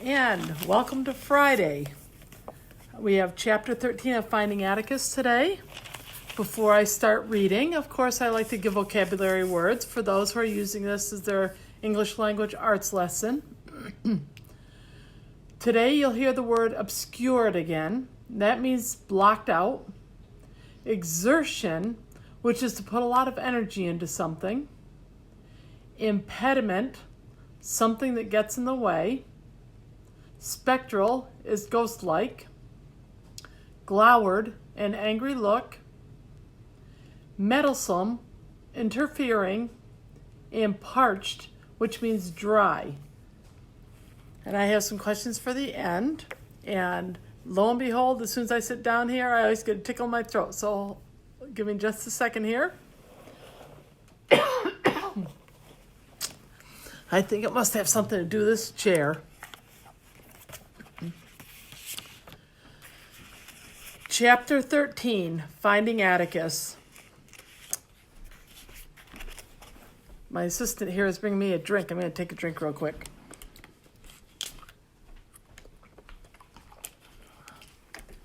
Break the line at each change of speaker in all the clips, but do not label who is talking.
And welcome to Friday. We have chapter 13 of Finding Atticus today. Before I start reading, of course, I like to give vocabulary words for those who are using this as their English language arts lesson. Today you'll hear the word obscured again. That means blocked out. Exertion, which is to put a lot of energy into something. Impediment, something that gets in the way. Spectral is ghost-like. Glowered, an angry look. Meddlesome, interfering. And parched, which means dry. And I have some questions for the end. And lo and behold, as soon as I sit down here, I always get a tickle in my throat. So give me just a second here. I think it must have something to do with this chair. Chapter 13, Finding Atticus. My assistant here is bringing me a drink. I'm going to take a drink real quick.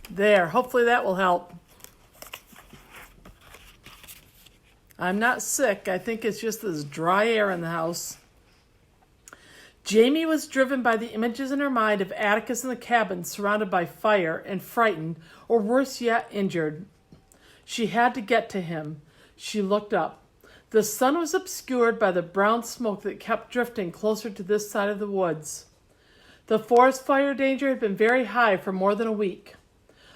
There, hopefully that will help. I'm not sick. I think it's just this dry air in the house. Jamie was driven by the images in her mind of Atticus in the cabin surrounded by fire and frightened, or worse yet, injured. She had to get to him. She looked up. The sun was obscured by the brown smoke that kept drifting closer to this side of the woods. The forest fire danger had been very high for more than a week.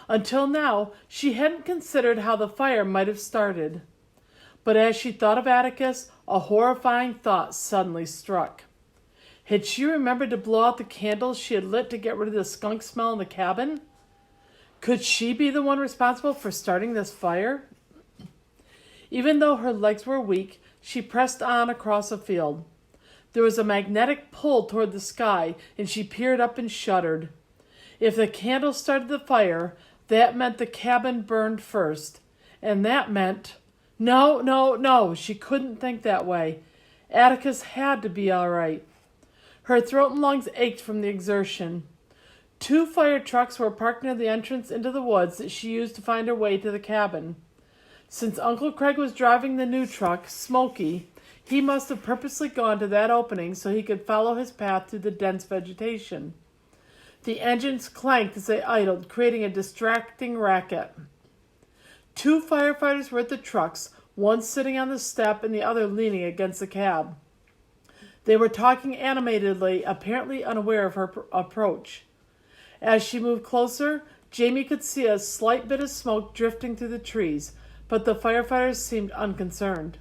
Until now, she hadn't considered how the fire might have started. But as she thought of Atticus, a horrifying thought suddenly struck. Had she remembered to blow out the candles she had lit to get rid of the skunk smell in the cabin? Could she be the one responsible for starting this fire? Even though her legs were weak, she pressed on across a field. There was a magnetic pull toward the sky, and she peered up and shuddered. If the candle started the fire, that meant the cabin burned first. And that meant... No, she couldn't think that way. Atticus had to be all right. Her throat and lungs ached from the exertion. 2 fire trucks were parked near the entrance into the woods that she used to find her way to the cabin. Since Uncle Craig was driving the new truck, Smoky, he must have purposely gone to that opening so he could follow his path through the dense vegetation. The engines clanked as they idled, creating a distracting racket. 2 firefighters were at the trucks, one sitting on the step and the other leaning against the cab. They were talking animatedly, apparently unaware of her approach. As she moved closer, Jamie could see a slight bit of smoke drifting through the trees, but the firefighters seemed unconcerned.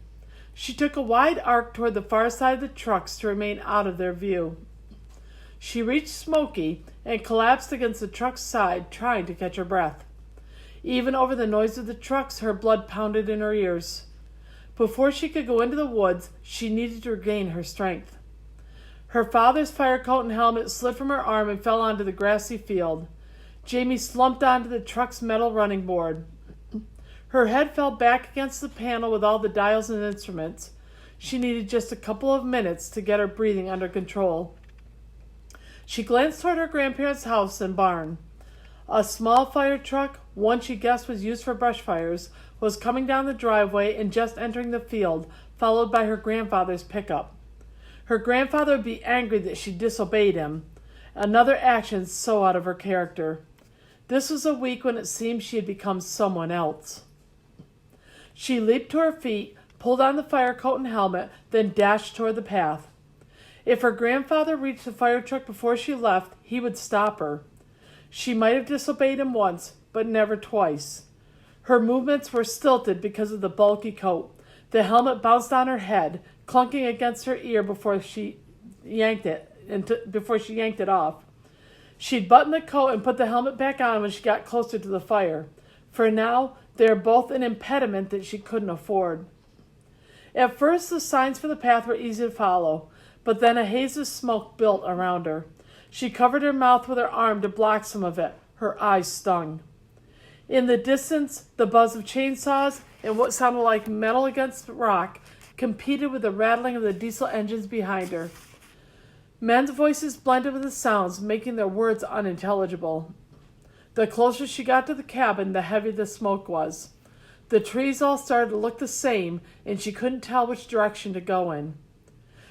She took a wide arc toward the far side of the trucks to remain out of their view. She reached Smoky and collapsed against the truck's side, trying to catch her breath. Even over the noise of the trucks, her blood pounded in her ears. Before she could go into the woods, she needed to regain her strength. Her father's fire coat and helmet slid from her arm and fell onto the grassy field. Jamie slumped onto the truck's metal running board. Her head fell back against the panel with all the dials and instruments. She needed just a couple of minutes to get her breathing under control. She glanced toward her grandparents' house and barn. A small fire truck, one she guessed was used for brush fires, was coming down the driveway and just entering the field, followed by her grandfather's pickup. Her grandfather would be angry that she disobeyed him, another action so out of her character. This was a week when it seemed she had become someone else. She leaped to her feet, pulled on the fire coat and helmet, then dashed toward the path. If her grandfather reached the fire truck before she left, he would stop her. She might have disobeyed him once, but never twice. Her movements were stilted because of the bulky coat. The helmet bounced on her head, clunking against her ear before she yanked it off. She'd button the coat and put the helmet back on when she got closer to the fire. For now, they were both an impediment that she couldn't afford. At first, the signs for the path were easy to follow, but then a haze of smoke built around her. She covered her mouth with her arm to block some of it. Her eyes stung. In the distance, the buzz of chainsaws and what sounded like metal against rock competed with the rattling of the diesel engines behind her. Men's voices blended with the sounds, making their words unintelligible. The closer she got to the cabin, the heavier the smoke was. The trees all started to look the same, and she couldn't tell which direction to go in.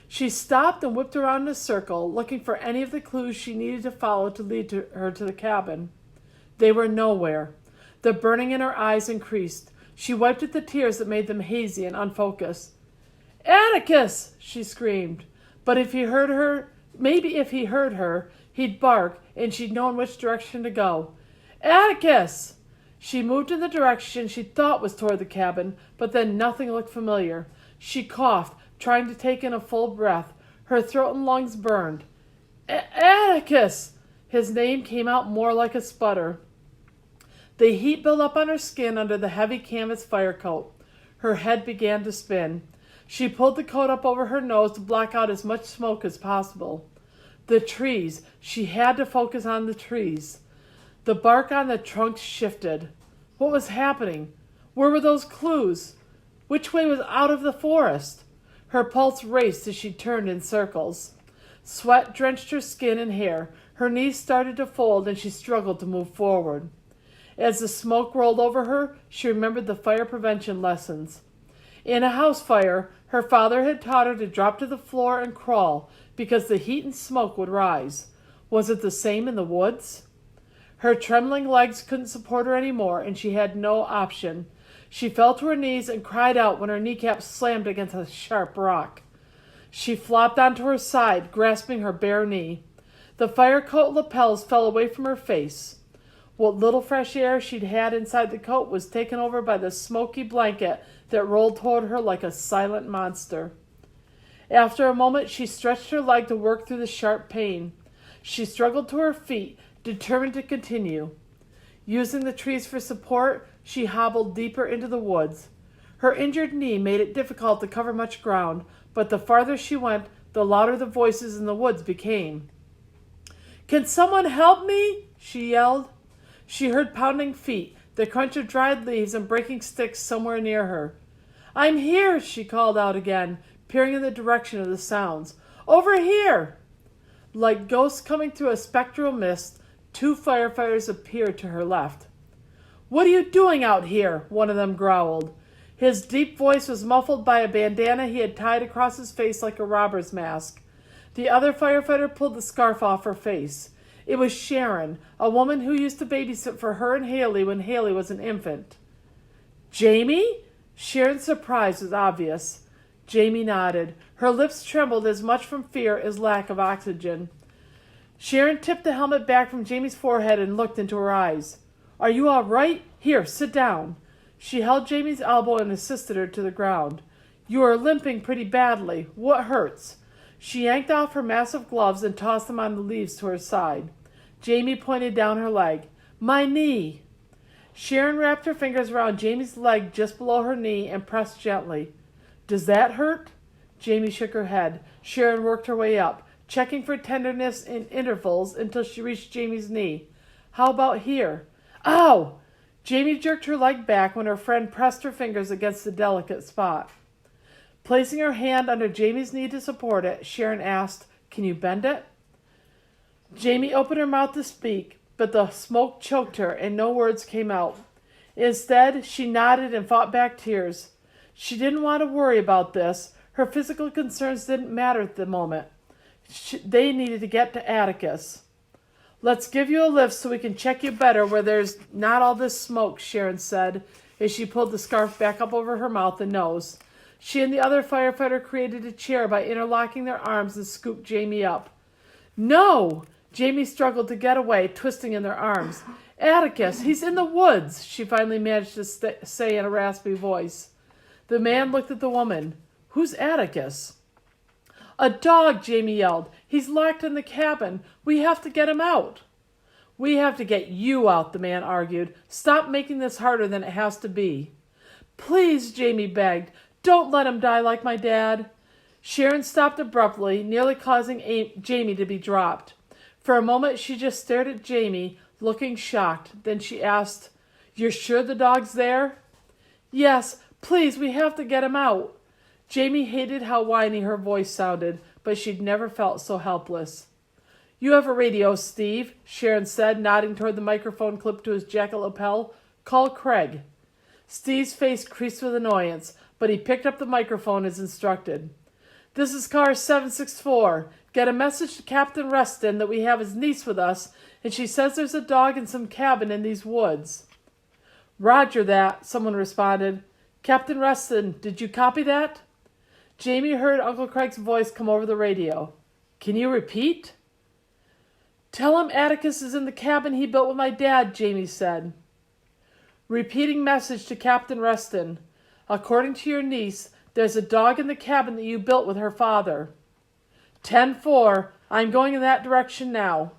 She stopped and whipped around in a circle, looking for any of the clues she needed to follow to lead her to the cabin. They were nowhere. The burning in her eyes increased. She wiped at the tears that made them hazy and unfocused. "Atticus!" she screamed. But if he heard her, maybe if he heard her, he'd bark, and she'd known which direction to go. "Atticus!" She moved in the direction she thought was toward the cabin, but then nothing looked familiar. She coughed, trying to take in a full breath. Her throat and lungs burned. "Atticus!" His name came out more like a sputter. The heat built up on her skin under the heavy canvas fire coat. Her head began to spin. She pulled the coat up over her nose to block out as much smoke as possible. The trees. She had to focus on the trees. The bark on the trunks shifted. What was happening? Where were those clues? Which way was out of the forest? Her pulse raced as she turned in circles. Sweat drenched her skin and hair. Her knees started to fold and she struggled to move forward. As the smoke rolled over her, she remembered the fire prevention lessons. In a house fire, her father had taught her to drop to the floor and crawl because the heat and smoke would rise. Was it the same in the woods? Her trembling legs couldn't support her anymore, and she had no option. She fell to her knees and cried out when her kneecap slammed against a sharp rock. She flopped onto her side, grasping her bare knee. The fire coat lapels fell away from her face. What little fresh air she'd had inside the coat was taken over by the smoky blanket that rolled toward her like a silent monster. After a moment, she stretched her leg to work through the sharp pain. She struggled to her feet, determined to continue. Using the trees for support, she hobbled deeper into the woods. Her injured knee made it difficult to cover much ground, but the farther she went, the louder the voices in the woods became. "Can someone help me?" she yelled. She heard pounding feet, the crunch of dried leaves and breaking sticks somewhere near her. "I'm here," she called out again, peering in the direction of the sounds. "Over here!" Like ghosts coming through a spectral mist, 2 firefighters appeared to her left. "What are you doing out here?" one of them growled. His deep voice was muffled by a bandana he had tied across his face like a robber's mask. The other firefighter pulled the scarf off her face. It was Sharon, a woman who used to babysit for her and Haley when Haley was an infant. "Jamie?" Sharon's surprise was obvious. Jamie nodded. Her lips trembled as much from fear as lack of oxygen. Sharon tipped the helmet back from Jamie's forehead and looked into her eyes. "Are you all right? Here, sit down." She held Jamie's elbow and assisted her to the ground. "You are limping pretty badly. What hurts?" She yanked off her massive gloves and tossed them on the leaves to her side. Jamie pointed down her leg. "My knee." Sharon wrapped her fingers around Jamie's leg just below her knee and pressed gently. "Does that hurt?" Jamie shook her head. Sharon worked her way up, checking for tenderness in intervals until she reached Jamie's knee. "How about here?" "Ow!" Jamie jerked her leg back when her friend pressed her fingers against the delicate spot. Placing her hand under Jamie's knee to support it, Sharon asked, "Can you bend it?" Jamie opened her mouth to speak, but the smoke choked her and no words came out. Instead, she nodded and fought back tears. She didn't want to worry about this. Her physical concerns didn't matter at the moment. They needed to get to Atticus. "Let's give you a lift so we can check you better where there's not all this smoke," Sharon said as she pulled the scarf back up over her mouth and nose. She and the other firefighter created a chair by interlocking their arms and scooped Jamie up. "No!" Jamie struggled to get away, twisting in their arms. "Atticus, he's in the woods," she finally managed to say in a raspy voice. The man looked at the woman. "Who's Atticus?" "A dog," Jamie yelled. "He's locked in the cabin. We have to get him out." "We have to get you out," the man argued. "Stop making this harder than it has to be." "Please," Jamie begged. "Don't let him die like my dad." Sharon stopped abruptly, nearly causing Jamie to be dropped. For a moment, she just stared at Jamie, looking shocked. Then she asked, "You're sure the dog's there?" "Yes. Please, we have to get him out." Jamie hated how whiny her voice sounded, but she'd never felt so helpless. "You have a radio, Steve," Sharon said, nodding toward the microphone clipped to his jacket lapel. "Call Craig." Steve's face creased with annoyance, but he picked up the microphone as instructed. "This is car 764. Get a message to Captain Reston that we have his niece with us, and she says there's a dog in some cabin in these woods." "Roger that," someone responded. "Captain Reston, did you copy that?" Jamie heard Uncle Craig's voice come over the radio. "Can you repeat?" "Tell him Atticus is in the cabin he built with my dad," Jamie said. "Repeating message to Captain Reston. According to your niece, there's a dog in the cabin that you built with her father. 10-4. I'm going in that direction now."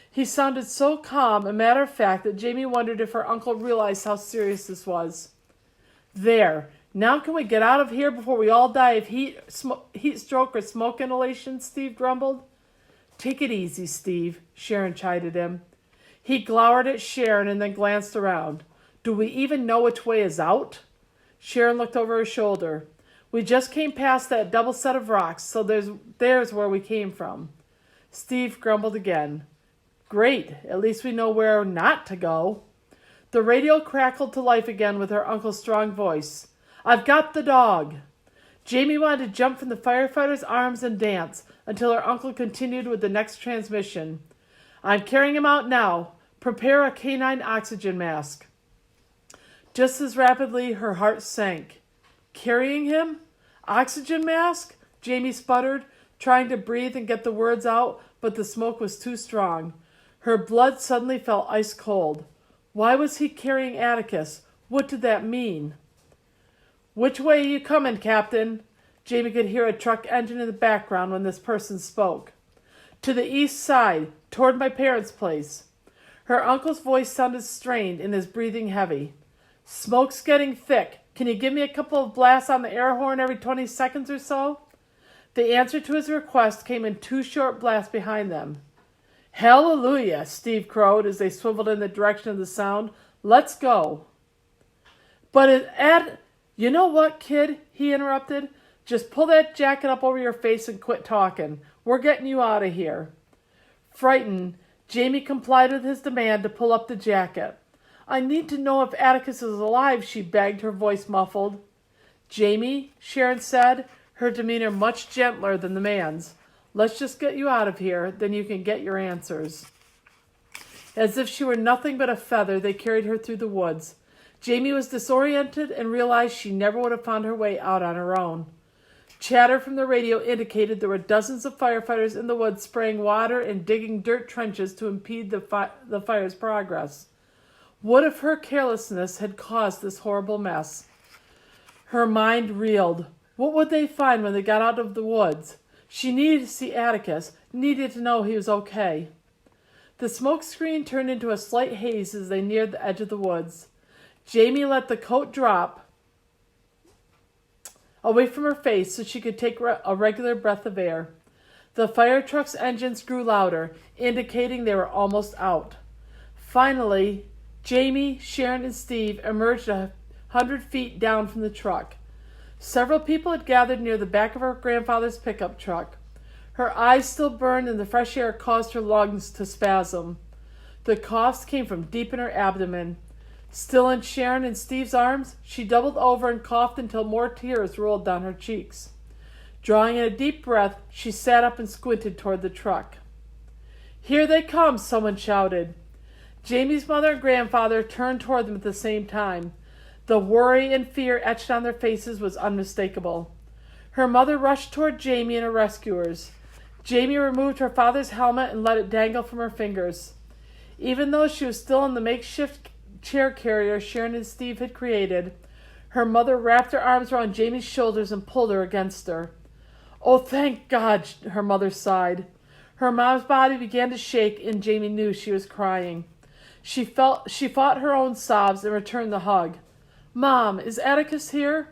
He sounded so calm and matter-of-fact that Jamie wondered if her uncle realized how serious this was. "There. Now can we get out of here before we all die of heat stroke or smoke inhalation?" Steve grumbled. "Take it easy, Steve," Sharon chided him. He glowered at Sharon and then glanced around. "Do we even know which way is out?" Sharon looked over her shoulder. "We just came past that double set of rocks, so there's where we came from." Steve grumbled again. "Great, at least we know where not to go." The radio crackled to life again with her uncle's strong voice. "I've got the dog." Jamie wanted to jump from the firefighter's arms and dance until her uncle continued with the next transmission. "I'm carrying him out now. Prepare a canine oxygen mask." Just as rapidly, her heart sank. "Carrying him? Oxygen mask?" Jamie sputtered, trying to breathe and get the words out, but the smoke was too strong. Her blood suddenly felt ice cold. Why was he carrying Atticus? What did that mean? "Which way are you coming, Captain?" Jamie could hear a truck engine in the background when this person spoke. "To the east side, toward my parents' place." Her uncle's voice sounded strained and his breathing heavy. "Smoke's getting thick. Can you give me a couple of blasts on the air horn every 20 seconds or so?" The answer to his request came in 2 short blasts behind them. "Hallelujah," Steve crowed as they swiveled in the direction of the sound. "Let's go." "But you know what, kid?" he interrupted. "Just pull that jacket up over your face and quit talking. We're getting you out of here." Frightened, Jamie complied with his demand to pull up the jacket. "I need to know if Atticus is alive," she begged, her voice muffled. "Jamie," Sharon said, her demeanor much gentler than the man's, "let's just get you out of here, then you can get your answers." As if she were nothing but a feather, they carried her through the woods. Jamie was disoriented and realized she never would have found her way out on her own. Chatter from the radio indicated there were dozens of firefighters in the woods spraying water and digging dirt trenches to impede the fire's progress. What if her carelessness had caused this horrible mess? Her mind reeled. What would they find when they got out of the woods? She needed to see Atticus, needed to know he was okay. The smoke screen turned into a slight haze as they neared the edge of the woods. Jamie let the coat drop away from her face so she could take a regular breath of air. The fire truck's engines grew louder, indicating they were almost out. Finally, Jamie, Sharon, and Steve emerged 100 feet down from the truck. Several people had gathered near the back of her grandfather's pickup truck. Her eyes still burned and the fresh air caused her lungs to spasm. The coughs came from deep in her abdomen. Still in Sharon and Steve's arms, she doubled over and coughed until more tears rolled down her cheeks. Drawing in a deep breath, she sat up and squinted toward the truck. "Here they come," someone shouted. Jamie's mother and grandfather turned toward them at the same time. The worry and fear etched on their faces was unmistakable. Her mother rushed toward Jamie and her rescuers. Jamie removed her father's helmet and let it dangle from her fingers. Even though she was still in the makeshift chair carrier Sharon and Steve had created, her mother wrapped her arms around Jamie's shoulders and pulled her against her. "Oh, thank God," her mother sighed. Her mom's body began to shake and Jamie knew she was crying. She fought her own sobs and returned the hug. "Mom, is Atticus here?"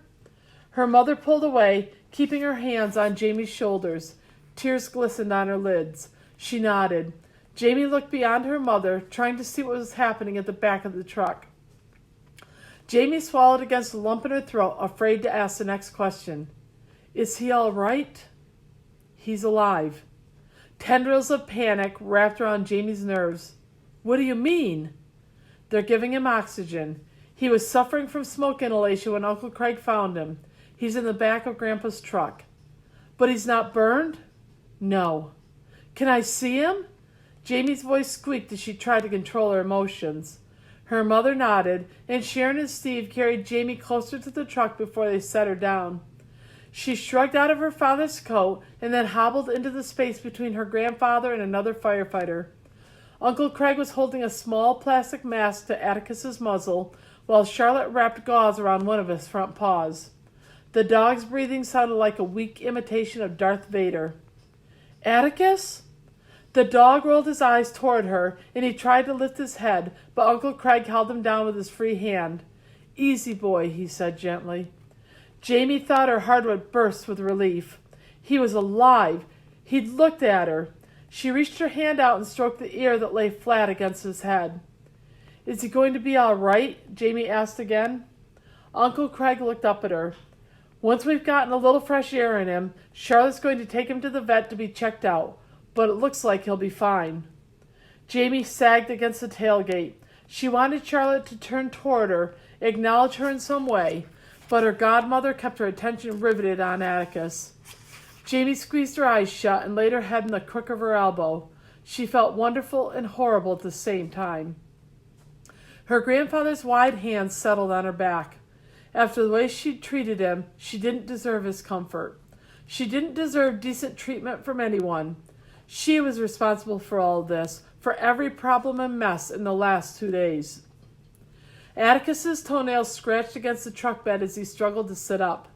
Her mother pulled away, keeping her hands on Jamie's shoulders. Tears glistened on her lids. She nodded. Jamie looked beyond her mother, trying to see what was happening at the back of the truck. Jamie swallowed against a lump in her throat, afraid to ask the next question. "Is he all right?" He's alive. Tendrils of panic wrapped around Jamie's nerves. What do you mean? They're giving him oxygen. He was suffering from smoke inhalation when Uncle Craig found him. He's in the back of Grandpa's truck. But he's not burned? No. Can I see him? Jamie's voice squeaked as she tried to control her emotions. Her mother nodded, and Sharon and Steve carried Jamie closer to the truck before they set her down. She shrugged out of her father's coat and then hobbled into the space between her grandfather and another firefighter. Uncle Craig was holding a small plastic mask to Atticus's muzzle, while Charlotte wrapped gauze around one of his front paws. The dog's breathing sounded like a weak imitation of Darth Vader. Atticus? The dog rolled his eyes toward her, and he tried to lift his head, but Uncle Craig held him down with his free hand. Easy, boy, he said gently. Jamie thought her heart would burst with relief. He was alive. He'd looked at her. She reached her hand out and stroked the ear that lay flat against his head. Is he going to be all right? Jamie asked again. Uncle Craig looked up at her. Once we've gotten a little fresh air in him, Charlotte's going to take him to the vet to be checked out, but it looks like he'll be fine. Jamie sagged against the tailgate. She wanted Charlotte to turn toward her, acknowledge her in some way, but her godmother kept her attention riveted on Atticus. Jamie squeezed her eyes shut and laid her head in the crook of her elbow. She felt wonderful and horrible at the same time. Her grandfather's wide hands settled on her back. After the way she'd treated him, she didn't deserve his comfort. She didn't deserve decent treatment from anyone. She was responsible for all of this, for every problem and mess in the last 2 days. Atticus's toenails scratched against the truck bed as he struggled to sit up.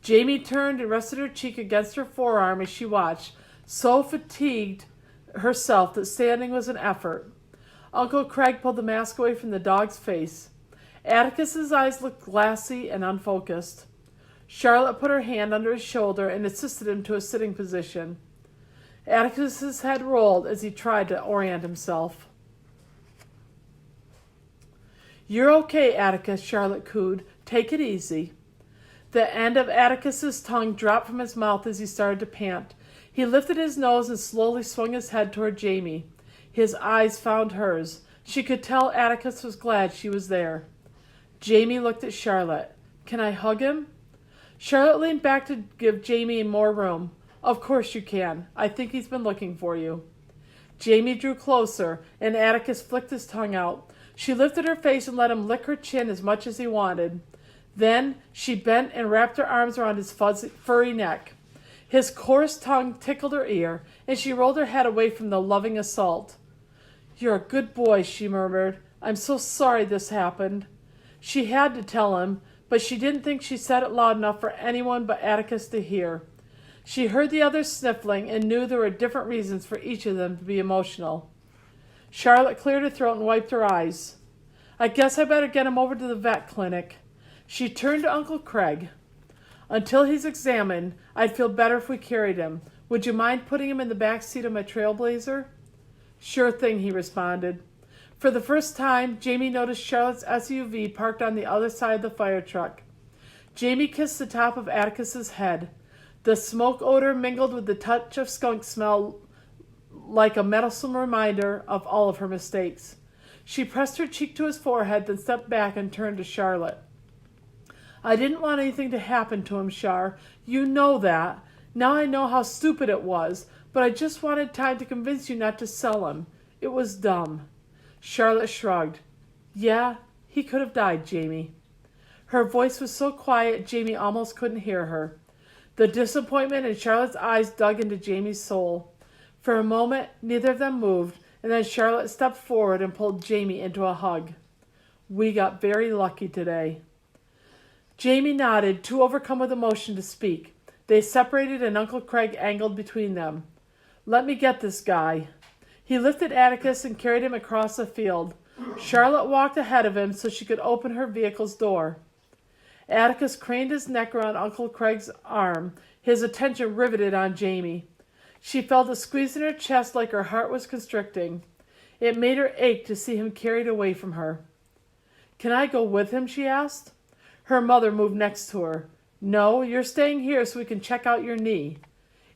Jamie turned and rested her cheek against her forearm as she watched, so fatigued herself that standing was an effort. Uncle Craig pulled the mask away from the dog's face. Atticus's eyes looked glassy and unfocused. Charlotte put her hand under his shoulder and assisted him to a sitting position. Atticus's head rolled as he tried to orient himself. You're okay, Atticus, Charlotte cooed. Take it easy. The end of Atticus's tongue dropped from his mouth as he started to pant. He lifted his nose and slowly swung his head toward Jamie. His eyes found hers. She could tell Atticus was glad she was there. Jamie looked at Charlotte. Can I hug him? Charlotte leaned back to give Jamie more room. Of course you can. I think he's been looking for you. Jamie drew closer, and Atticus flicked his tongue out. She lifted her face and let him lick her chin as much as he wanted. Then she bent and wrapped her arms around his furry neck. His coarse tongue tickled her ear, and she rolled her head away from the loving assault. You're a good boy, she murmured. I'm so sorry this happened. She had to tell him, but she didn't think she said it loud enough for anyone but Atticus to hear. She heard the others sniffling and knew there were different reasons for each of them to be emotional. Charlotte cleared her throat and wiped her eyes. I guess I better get him over to the vet clinic. She turned to Uncle Craig. Until he's examined, I'd feel better if we carried him. Would you mind putting him in the back seat of my Trailblazer? Sure thing, he responded. For the first time, Jamie noticed Charlotte's SUV parked on the other side of the fire truck. Jamie kissed the top of Atticus's head. The smoke odor mingled with the touch of skunk smell like a meddlesome reminder of all of her mistakes. She pressed her cheek to his forehead, then stepped back and turned to Charlotte. I didn't want anything to happen to him, Char. You know that. Now I know how stupid it was, but I just wanted time to convince you not to sell him. It was dumb. Charlotte shrugged. Yeah, he could have died, Jamie. Her voice was so quiet Jamie almost couldn't hear her. The disappointment in Charlotte's eyes dug into Jamie's soul. For a moment, neither of them moved, and then Charlotte stepped forward and pulled Jamie into a hug. We got very lucky today. Jamie nodded, too overcome with emotion to speak. They separated and Uncle Craig angled between them. Let me get this guy. He lifted Atticus and carried him across the field. Charlotte walked ahead of him so she could open her vehicle's door. Atticus craned his neck around Uncle Craig's arm, his attention riveted on Jamie. She felt a squeeze in her chest like her heart was constricting. It made her ache to see him carried away from her. Can I go with him, she asked. Her mother moved next to her. No, you're staying here so we can check out your knee.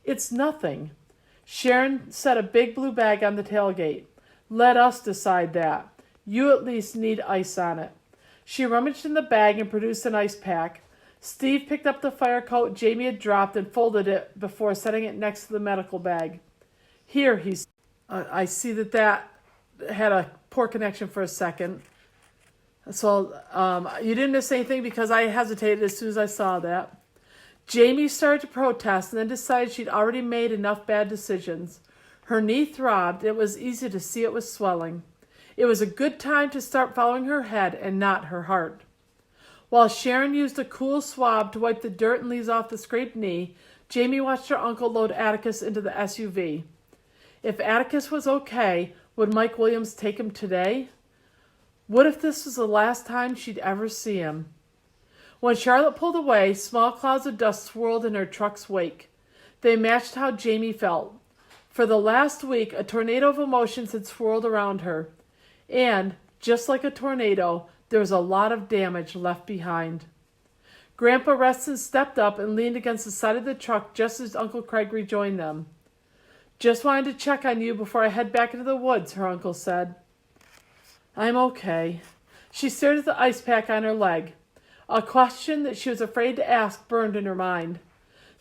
It's nothing. Sharon set a big blue bag on the tailgate. Let us decide that. You at least need ice on it. She rummaged in the bag and produced an ice pack. Steve picked up the fire coat Jamie had dropped and folded it before setting it next to the medical bag. Here, he said. I see that had a poor connection for a second. So you didn't miss anything because I hesitated as soon as I saw that. Jamie started to protest and then decided she'd already made enough bad decisions. Her knee throbbed. It was easy to see it was swelling. It was a good time to start following her head and not her heart. While Sharon used a cool swab to wipe the dirt and leaves off the scraped knee, Jamie watched her uncle load Atticus into the SUV. If Atticus was okay, would Mike Williams take him today? What if this was the last time she'd ever see him? When Charlotte pulled away, small clouds of dust swirled in her truck's wake. They matched how Jamie felt. For the last week, a tornado of emotions had swirled around her. And, just like a tornado, there was a lot of damage left behind. Grandpa Reston stepped up and leaned against the side of the truck just as Uncle Craig rejoined them. Just wanted to check on you before I head back into the woods, her uncle said. I'm okay. She stared at the ice pack on her leg. A question that she was afraid to ask burned in her mind.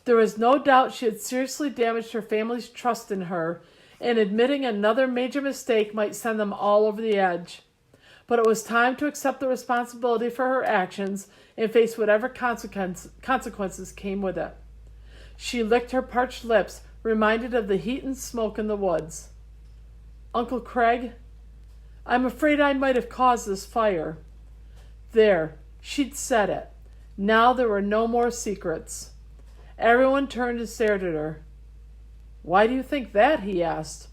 There was no doubt she had seriously damaged her family's trust in her, and admitting another major mistake might send them all over the edge. But it was time to accept the responsibility for her actions and face whatever consequences came with it. She licked her parched lips, reminded of the heat and smoke in the woods. Uncle Craig, I'm afraid I might have caused this fire. There, she'd said it. Now there were no more secrets. Everyone turned and stared at her. Why do you think that? He asked.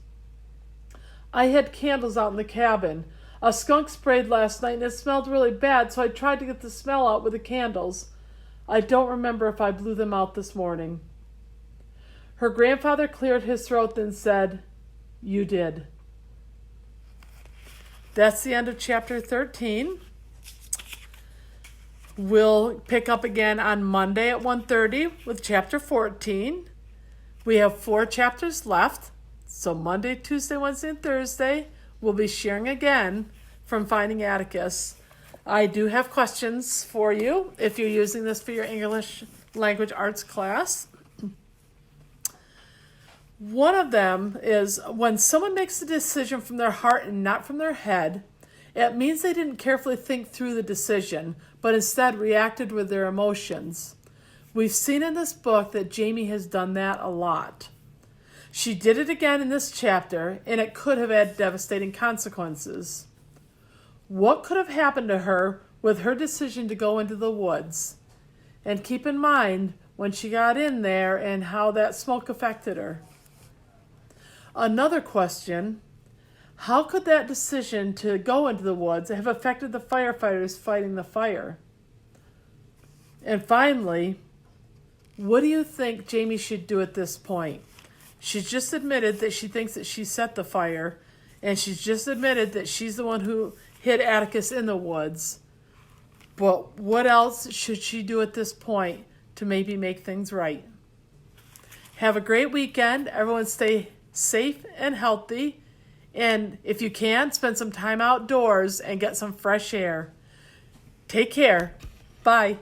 I had candles out in the cabin. A skunk sprayed last night and it smelled really bad, so I tried to get the smell out with the candles. I don't remember if I blew them out this morning. Her grandfather cleared his throat, then said, You did. That's the end of chapter 13. We'll pick up again on Monday at 1:30 with chapter 14. We have 4 chapters left. So Monday, Tuesday, Wednesday, and Thursday, we'll be sharing again from Finding Atticus. I do have questions for you if you're using this for your English language arts class. One of them is when someone makes a decision from their heart and not from their head, it means they didn't carefully think through the decision, but instead reacted with their emotions. We've seen in this book that Jamie has done that a lot. She did it again in this chapter, and it could have had devastating consequences. What could have happened to her with her decision to go into the woods? And keep in mind when she got in there and how that smoke affected her. Another question, how could that decision to go into the woods have affected the firefighters fighting the fire? And finally, what do you think Jamie should do at this point? She's just admitted that she thinks that she set the fire, and she's just admitted that she's the one who hid Atticus in the woods. But what else should she do at this point to maybe make things right? Have a great weekend. Everyone stay safe and healthy. And if you can, spend some time outdoors and get some fresh air. Take care. Bye.